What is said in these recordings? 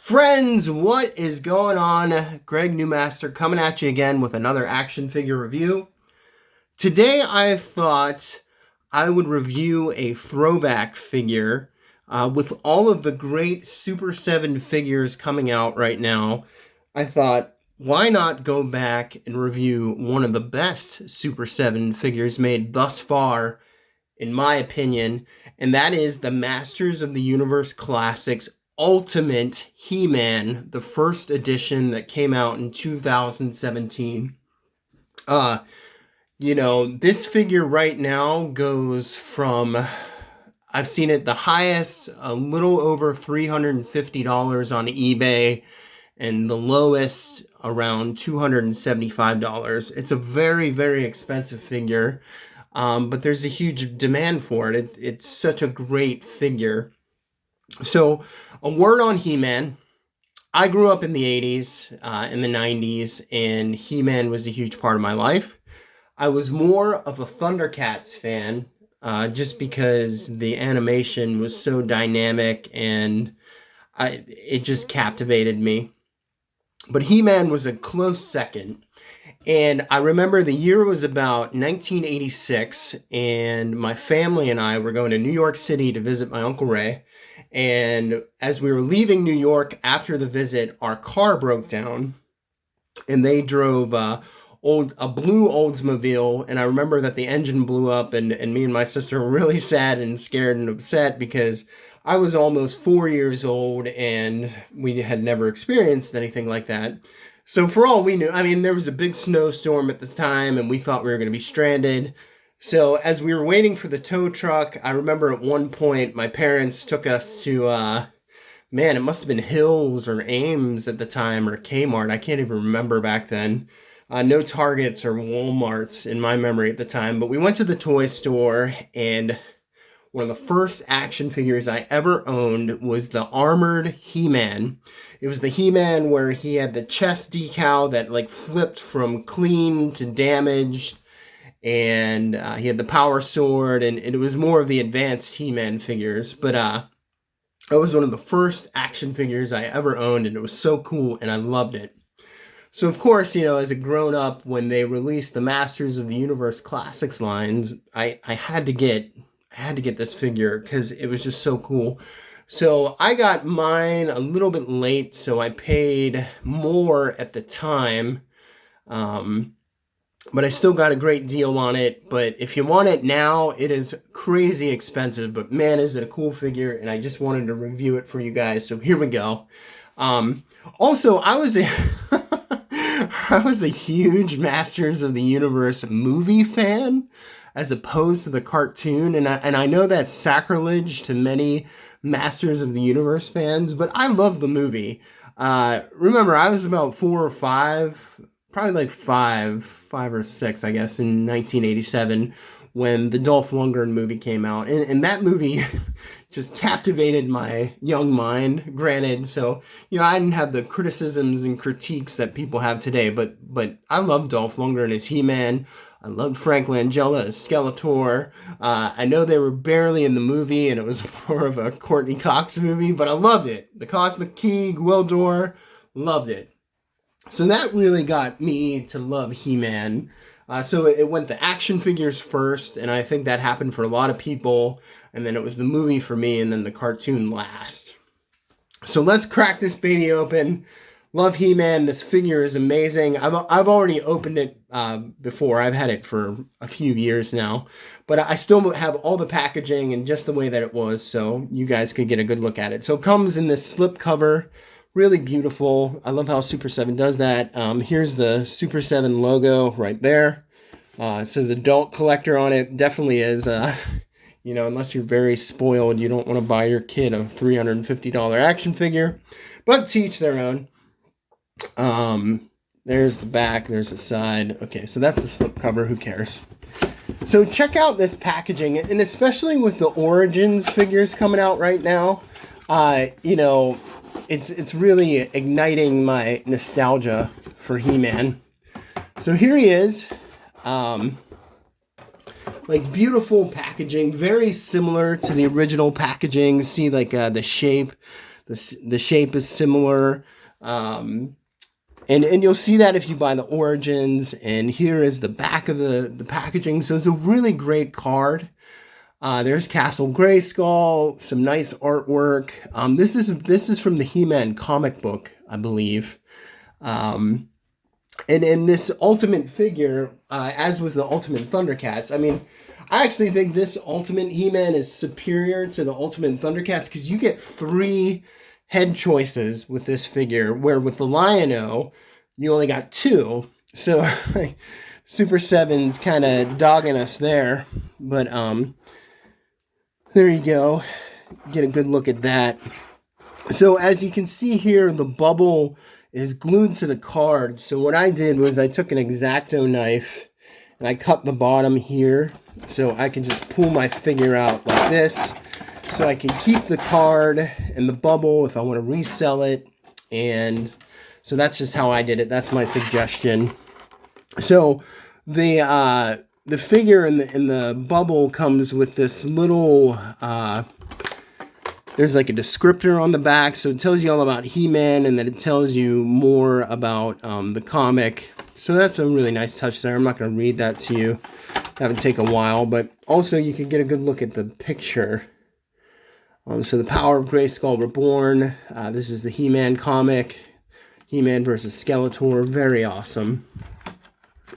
Friends, what is going on? Greg Newmaster coming at you again with another action figure review. Today I thought I would review a throwback figure with all of the great Super 7 figures coming out right now. I thought, why not go back and review one of the best Super 7 figures made thus far, in my opinion, and that is the Masters of the Universe Classics Ultimate He-Man, the first edition that came out in 2017. This figure right now goes from, I've seen it the highest, a little over $350 on eBay, and the lowest around $275. It's a very, very expensive figure, but there's a huge demand for it. It's such a great figure. So, a word on He-Man. I grew up in the 80s, in the 90s, and He-Man was a huge part of my life. I was more of a Thundercats fan, just because the animation was so dynamic and it just captivated me. But He-Man was a close second. And I remember the year was about 1986, and my family and I were going to New York City to visit my Uncle Ray. And as we were leaving New York after the visit, our car broke down, and they drove a blue Oldsmobile. And I remember that the engine blew up, and me and my sister were really sad and scared and upset because I was almost 4 years old and we had never experienced anything like that. So for all we knew, there was a big snowstorm at the time, and we thought we were going to be stranded. So as we were waiting for the tow truck, I remember at one point my parents took us to, it must have been Hills or Ames at the time, or Kmart. I can't even remember back then. No Targets or Walmarts in my memory at the time. But we went to the toy store, and one of the first action figures I ever owned was the Armored He-Man. It was the He-Man where he had the chest decal that flipped from clean to damaged. And he had the power sword, and it was more of the advanced He-Man figures. But it was one of the first action figures I ever owned, and it was so cool, and I loved it. So, of course, as a grown-up, when they released the Masters of the Universe Classics lines, I had to get this figure because it was just so cool. So I got mine a little bit late, so I paid more at the time. But I still got a great deal on it. But if you want it now, it is crazy expensive. But man, is it a cool figure. And I just wanted to review it for you guys. So here we go. Also, I was a I was a huge Masters of the Universe movie fan as opposed to the cartoon. And I know that's sacrilege to many Masters of the Universe fans, but I love the movie. Remember, I was about 4 or 5, probably five or six, I guess, in 1987 when the Dolph Lundgren movie came out. And that movie just captivated my young mind, granted. So, I didn't have the criticisms and critiques that people have today, but I love Dolph Lundgren as He-Man. I loved Frank Langella as Skeletor. I know they were barely in the movie, and it was more of a Courtney Cox movie, but I loved it. The Cosmic Key, Gwildor, loved it. So that really got me to love He-Man. So it went the action figures first, and I think that happened for a lot of people. And then it was the movie for me, and then the cartoon last. So let's crack this baby open. Love He-Man. This figure is amazing. I've already opened it before. I've had it for a few years now. But I still have all the packaging and just the way that it was, so you guys could get a good look at it. So it comes in this slip cover. Really beautiful. I love how Super 7 does that. Here's the Super 7 logo right there. It says adult collector on it. Definitely is. Unless you're very spoiled, you don't want to buy your kid a $350 action figure. But to each their own. There's the back. There's the side. Okay, so that's the slipcover. Who cares? So check out this packaging, and especially with the Origins figures coming out right now. It's really igniting my nostalgia for He-Man. So here he is. Beautiful packaging, very similar to the original packaging. See the shape, The shape is similar. And you'll see that if you buy the Origins. And here is the back of the packaging. So it's a really great card. There's Castle Grayskull, some nice artwork. This is from the He-Man comic book, I believe. And in this Ultimate figure, as was the Ultimate Thundercats, I mean, I actually think this Ultimate He-Man is superior to the Ultimate Thundercats because you get 3 head choices with this figure, where with the Lion-O, you only got 2. So Super 7's kind of dogging us there. But there you go. Get a good look at that. So as you can see here, the bubble is glued to the card. So what I did was I took an X-Acto knife and I cut the bottom here so I can just pull my figure out like this. So I can keep the card and the bubble if I want to resell it. And so that's just how I did it. That's my suggestion. So the figure in the bubble comes with this little, there's like a descriptor on the back. So it tells you all about He-Man, and then it tells you more about the comic. So that's a really nice touch there. I'm not going to read that to you. That would take a while. But also you can get a good look at the picture. So the Power of Grayskull Reborn. This is the He-Man comic. He-Man versus Skeletor. Very awesome.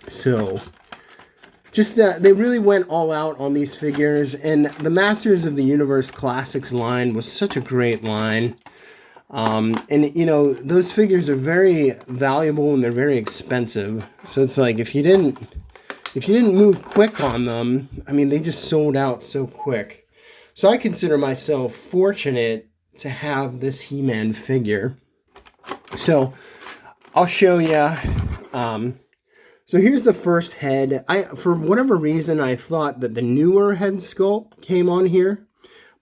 So just they really went all out on these figures. And the Masters of the Universe Classics line was such a great line. And you know, those figures are very valuable and they're very expensive. So it's like if you didn't move quick on them, I mean, they just sold out so quick. So I consider myself fortunate to have this He-Man figure. So I'll show you. So here's the first head. For whatever reason, I thought that the newer head sculpt came on here,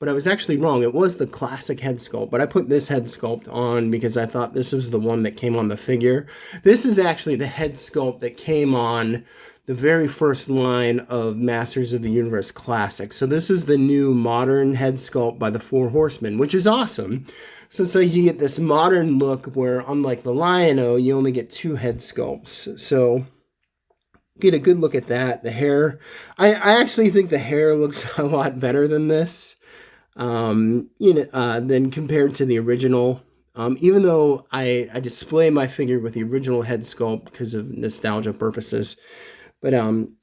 but I was actually wrong. It was the classic head sculpt, but I put this head sculpt on because I thought this was the one that came on the figure. This is actually the head sculpt that came on the very first line of Masters of the Universe Classic. So this is the new modern head sculpt by the Four Horsemen, which is awesome. So you get this modern look where, unlike the Lion-O, you only get 2 head sculpts. So get a good look at that. The hair, I actually think the hair looks a lot better than this, than compared to the original. Even though I display my figure with the original head sculpt because of nostalgia purposes. But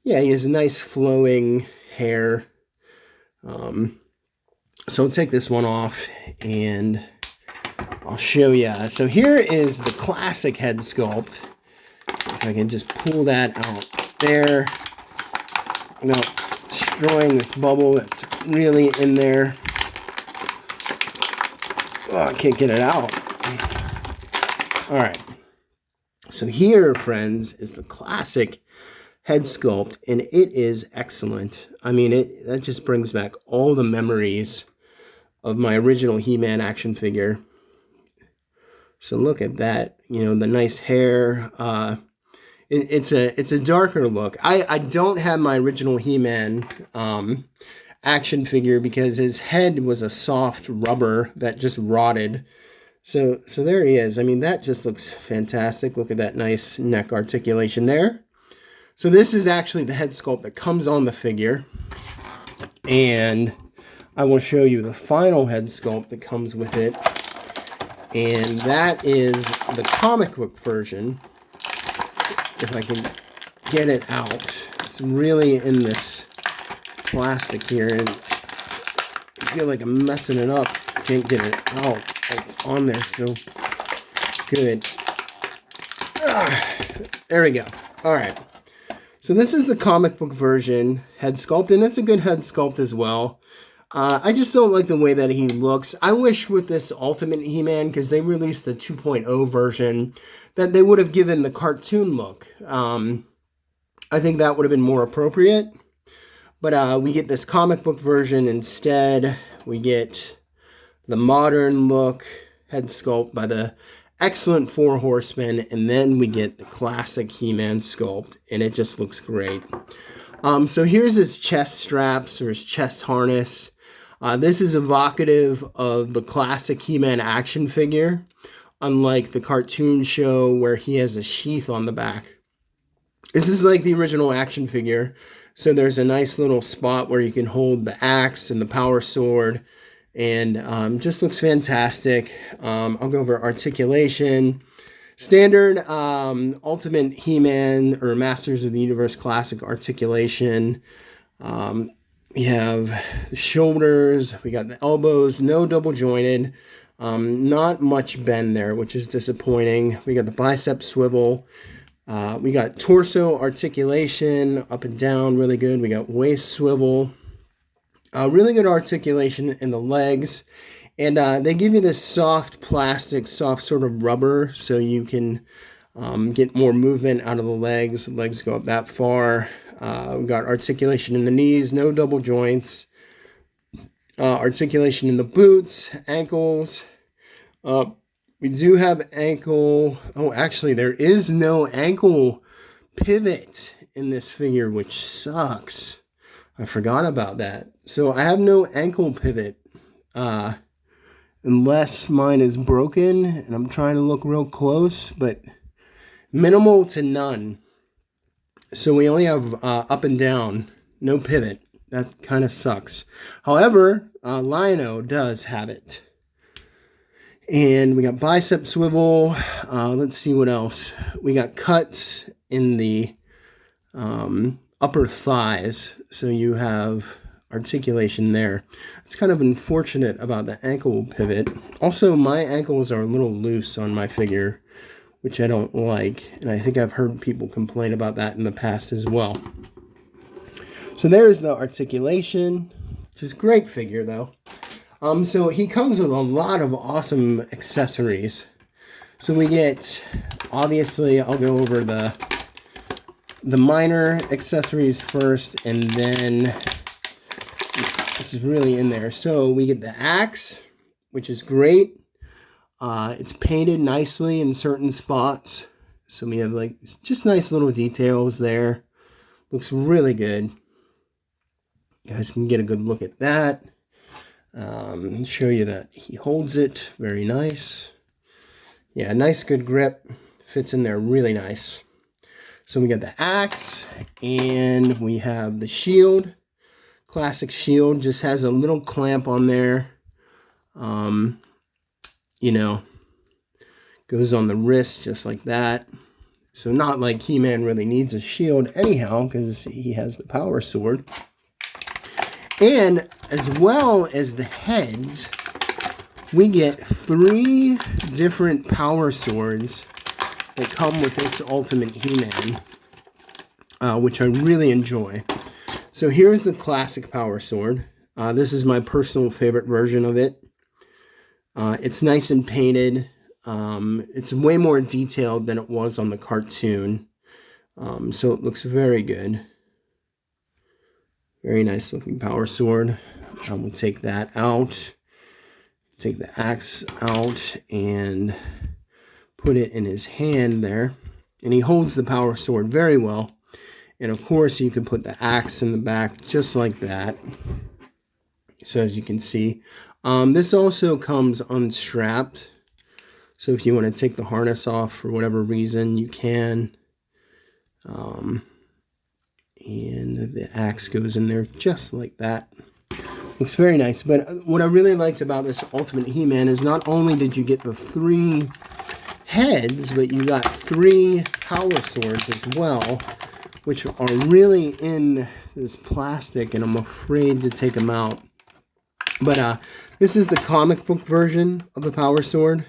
yeah, he has nice flowing hair. So I'll take this one off and I'll show you. So here is the classic head sculpt. If I can just pull that out there without destroying this bubble that's really in there. Oh, I can't get it out. All right. So here, friends, is the classic head sculpt, and it is excellent. I mean, that just brings back all the memories of my original He-Man action figure. So look at that, you know, the nice hair. It's a darker look. I don't have my original He-Man action figure because his head was a soft rubber that just rotted. So there he is. I mean, that just looks fantastic. Look at that nice neck articulation there. So this is actually the head sculpt that comes on the figure. And I will show you the final head sculpt that comes with it. And that is the comic book version. If I can get it out. It's really in this plastic here. And I feel like I'm messing it up. I can't get it out. It's on there so good. There we go. All right. So this is the comic book version head sculpt, and it's a good head sculpt as well. I just don't like the way that he looks. I wish with this Ultimate He-Man, because they released the 2.0 version, that they would have given the cartoon look. I think that would have been more appropriate. But we get this comic book version instead. We get the modern look head sculpt by the excellent Four Horsemen, and then we get the classic He-Man sculpt, and it just looks great. So here's his chest straps or his chest harness. This is evocative of the classic He-Man action figure, unlike the cartoon show where he has a sheath on the back. This is like the original action figure. So there's a nice little spot where you can hold the axe and the power sword, and just looks fantastic. I'll go over articulation. Standard Ultimate He-Man or Masters of the Universe Classic articulation. We have the shoulders, we got the elbows, no double jointed, not much bend there, which is disappointing. We got the bicep swivel. We got torso articulation, up and down, really good. We got waist swivel, really good articulation in the legs. And they give you this soft plastic, soft sort of rubber, so you can get more movement out of the legs. The legs go up that far. We got articulation in the knees, no double joints. Articulation in the boots, ankles. We do have ankle. Oh, actually, there is no ankle pivot in this figure, which sucks. I forgot about that. So I have no ankle pivot. Unless mine is broken, and I'm trying to look real close, but minimal to none. So we only have up and down, no pivot. That kind of sucks. However, Lion-O does have it. And we got bicep swivel. Let's see what else. We got cuts in the upper thighs. So you have articulation there. It's kind of unfortunate about the ankle pivot. Also, my ankles are a little loose on my figure, which I don't like. And I think I've heard people complain about that in the past as well. So there's the articulation, which is a great figure though. So he comes with a lot of awesome accessories. So we get, obviously, I'll go over the minor accessories first, and then this is really in there. So we get the axe, which is great. It's painted nicely in certain spots. So we have like just nice little details there. Looks really good. You guys can get a good look at that. Show you that he holds it very nice. Yeah, nice good grip. Fits in there really nice. So we got the axe, and we have the shield. Classic shield, just has a little clamp on there. You know, goes on the wrist just like that. So not like He-Man really needs a shield anyhow, because he has the power sword. And as well as the heads, we get 3 different power swords that come with this Ultimate He-Man, which I really enjoy. So here's the classic power sword. This is my personal favorite version of it. It's nice and painted. It's way more detailed than it was on the cartoon. So it looks very good. Very nice looking power sword. We'll take that out. Take the axe out and put it in his hand there. And he holds the power sword very well. And of course you can put the axe in the back just like that. So as you can see, this also comes unstrapped. So if you want to take the harness off for whatever reason, you can. And the axe goes in there just like that. Looks very nice. But what I really liked about this Ultimate He-Man is not only did you get the 3 heads, but you got 3 power swords as well, which are really in this plastic, and I'm afraid to take them out. But this is the comic book version of the power sword.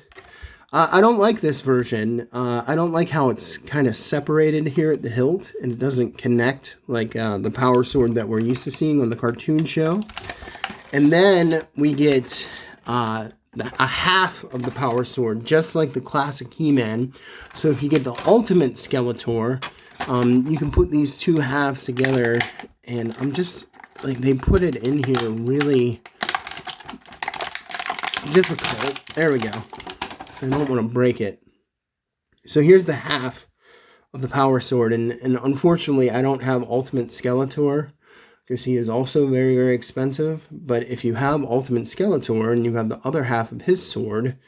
I don't like this version. I don't like how it's kind of separated here at the hilt, and it doesn't connect like the power sword that we're used to seeing on the cartoon show. And then we get a half of the power sword, just like the classic He-Man. So if you get the Ultimate Skeletor, you can put these 2 halves together, and I'm just like, they put it in here really difficult. There we go. So I don't want to break it. So here's the half of the power sword, and unfortunately I don't have Ultimate Skeletor because he is also very, very expensive. But if you have Ultimate Skeletor and you have the other half of his sword,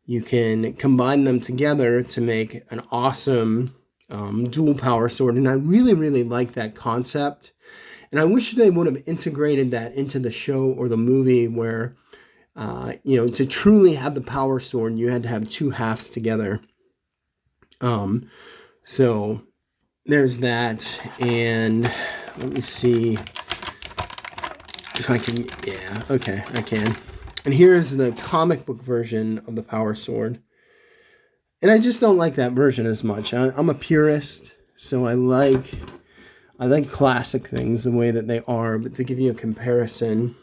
you can combine them together to make an awesome dual power sword. And I really, really like that concept. And I wish they would have integrated that into the show or the movie where, to truly have the power sword, you had to have two halves together. So there's that. And let me see if I can. Yeah, okay, I can. And here's the comic book version of the power sword. And I just don't like that version as much. I'm a purist, so I like classic things the way that they are. But to give you a comparison,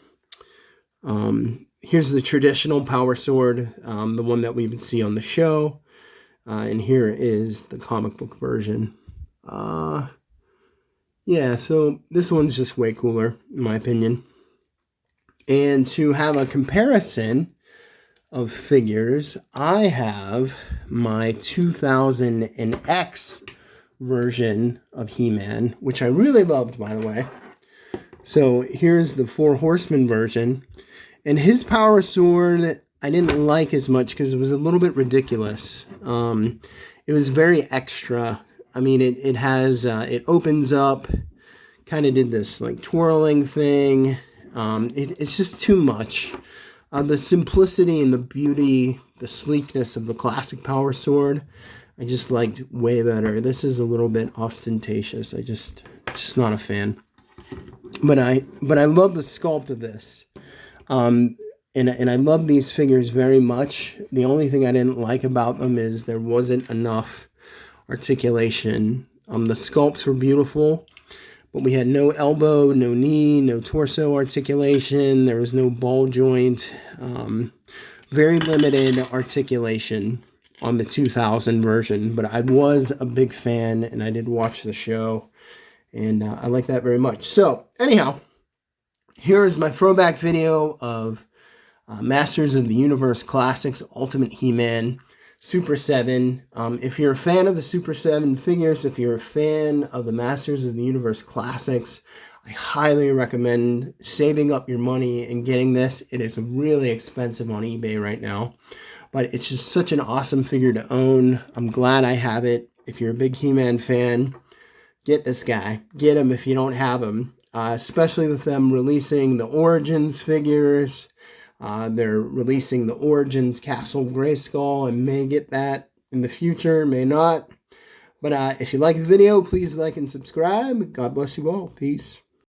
here's the traditional power sword, the one that we would see on the show. And here is the comic book version. Yeah, so this one's just way cooler, in my opinion. And to have a comparison of figures, I have my 2000X version of He-Man, which I really loved, by the way. So here's the Four Horsemen version. And his power sword, I didn't like as much because it was a little bit ridiculous. It was very extra. I mean, it has, it opens up, kind of did this like twirling thing. It's just too much. The simplicity and the beauty, the sleekness of the classic power sword, I just liked way better. This is a little bit ostentatious. I just not a fan. But I love the sculpt of this. And I love these figures very much. The only thing I didn't like about them is there wasn't enough articulation. The sculpts were beautiful, but we had no elbow, no knee, no torso articulation. There was no ball joint. Very limited articulation on the 2000 version, but I was a big fan and I did watch the show, and I like that very much. So anyhow, here is my throwback video of Masters of the Universe Classics Ultimate He-Man Super 7. If you're a fan of the Super 7 figures, if you're a fan of the Masters of the Universe Classics, I highly recommend saving up your money and getting this. It is really expensive on eBay right now, but it's just such an awesome figure to own. I'm glad I have it. If you're a big He-Man fan, get this guy. Get him if you don't have him, especially with them releasing the Origins figures. They're releasing the Origins Castle Grayskull. I may get that in the future, may not. But if you like the video, please like and subscribe. God bless you all. Peace.